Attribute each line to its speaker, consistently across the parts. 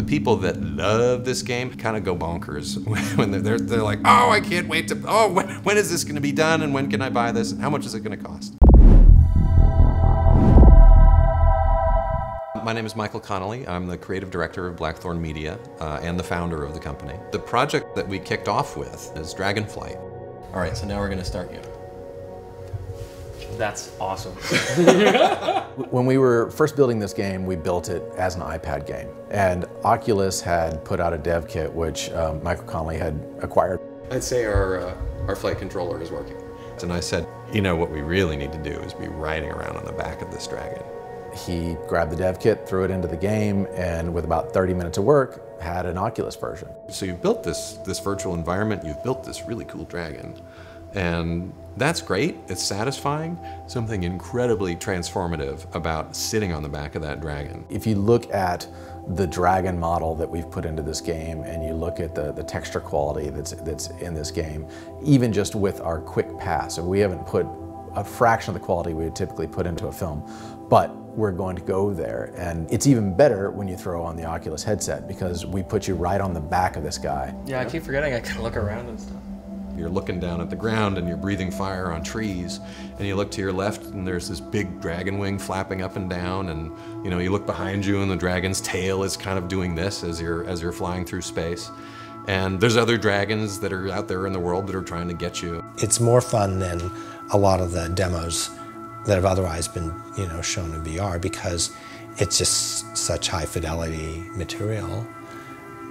Speaker 1: The people that love this game kind of go bonkers when they're like, oh, I can't wait to, oh, when is this going to be done, and when can I buy this, and how much is it going to cost? My name is Michael Conelly. I'm the creative director of Blackthorn Media and the founder of the company. The project that we kicked off with is Dragonflight. All right, so now we're going to start you.
Speaker 2: That's awesome.
Speaker 3: When we were first building this game, we built it as an iPad game. And Oculus had put out a dev kit, which Michael Conelly had acquired.
Speaker 1: I'd say our flight controller is working. And I said, you know, what we really need to do is be riding around on the back of this dragon.
Speaker 3: He grabbed the dev kit, threw it into the game, and with about 30 minutes of work, had an Oculus version.
Speaker 1: So you've built this virtual environment, you've built this really cool dragon, and that's great, it's satisfying. Something incredibly transformative about sitting on the back of that dragon.
Speaker 3: If you look at the dragon model that we've put into this game, and you look at the texture quality that's in this game, even just with our quick pass, so we haven't put a fraction of the quality we would typically put into a film, but we're going to go there. And it's even better when you throw on the Oculus headset, because we put you right on the back of this guy.
Speaker 2: Yeah, I keep forgetting I can look around and stuff.
Speaker 1: You're looking down at the ground and you're breathing fire on trees, and you look to your left and there's this big dragon wing flapping up and down, and you know, you look behind you and the dragon's tail is kind of doing this as you're flying through space. And there's other dragons that are out there in the world that are trying to get you.
Speaker 4: It's more fun than a lot of the demos that have otherwise been, you know, shown in VR, because it's just such high fidelity material,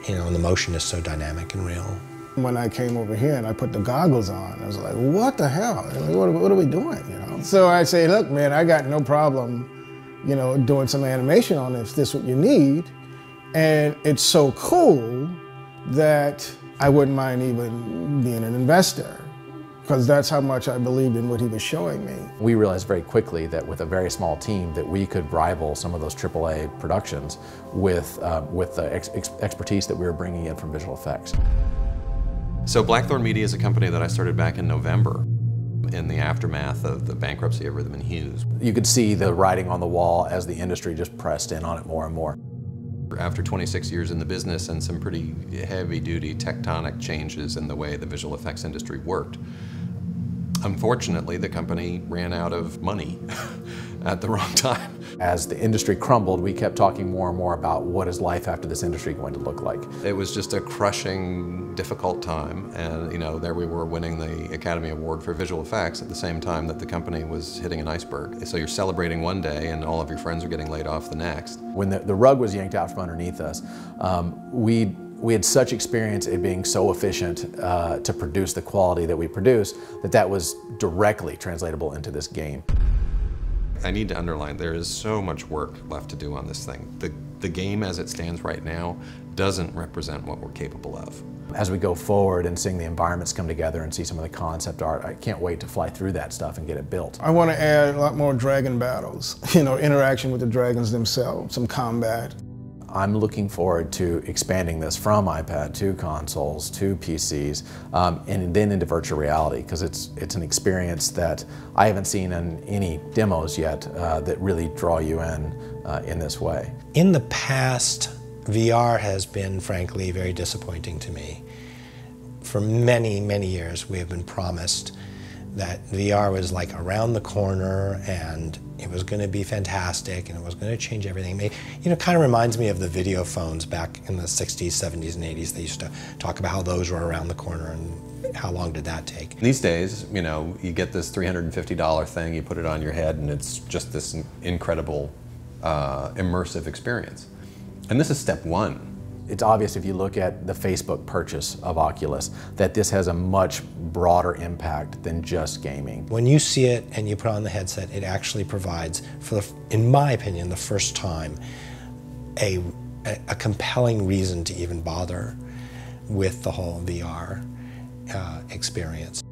Speaker 4: you know, and the motion is so dynamic and real.
Speaker 5: When I came over here and I put the goggles on, I was like, what the hell? What are we doing, you know? So I say, look, man, I got no problem, you know, doing some animation on this. This is what you need. And it's so cool that I wouldn't mind even being an investor, because that's how much I believed in what he was showing me.
Speaker 3: We realized very quickly that with a very small team that we could rival some of those AAA productions with the expertise that we were bringing in from visual effects.
Speaker 1: So Blackthorn Media is a company that I started back in November in the aftermath of the bankruptcy of Rhythm and Hues.
Speaker 3: You could see the writing on the wall as the industry just pressed in on it more and more.
Speaker 1: After 26 years in the business and some pretty heavy-duty tectonic changes in the way the visual effects industry worked, unfortunately, the company ran out of money at the wrong time.
Speaker 3: As the industry crumbled, we kept talking more and more about what is life after this industry going to look like.
Speaker 1: It was just a crushing, difficult time, and you know, there we were winning the Academy Award for visual effects at the same time that the company was hitting an iceberg. So you're celebrating one day and all of your friends are getting laid off the next.
Speaker 3: When the rug was yanked out from underneath us, we had such experience at being so efficient to produce the quality that we produce that was directly translatable into this game.
Speaker 1: I need to underline, there is so much work left to do on this thing. The game as it stands right now doesn't represent what we're capable of.
Speaker 3: As we go forward and seeing the environments come together and see some of the concept art, I can't wait to fly through that stuff and get it built.
Speaker 5: I want to add a lot more dragon battles, you know, interaction with the dragons themselves, some combat.
Speaker 3: I'm looking forward to expanding this from iPad to consoles to PCs and then into virtual reality, because it's an experience that I haven't seen in any demos yet that really draw you in this way.
Speaker 4: In the past, VR has been, frankly, very disappointing to me. For many, many years, we have been promised that VR was like around the corner and it was going to be fantastic and it was going to change everything. You know, it kind of reminds me of the video phones back in the 60s, 70s, and 80s. They used to talk about how those were around the corner and how long did that take.
Speaker 1: These days, you know, you get this $350 thing, you put it on your head, and it's just this incredible immersive experience. And this is step one.
Speaker 3: It's obvious if you look at the Facebook purchase of Oculus that this has a much broader impact than just gaming.
Speaker 4: When you see it and you put on the headset, it actually provides, in my opinion, the first time, a compelling reason to even bother with the whole VR experience.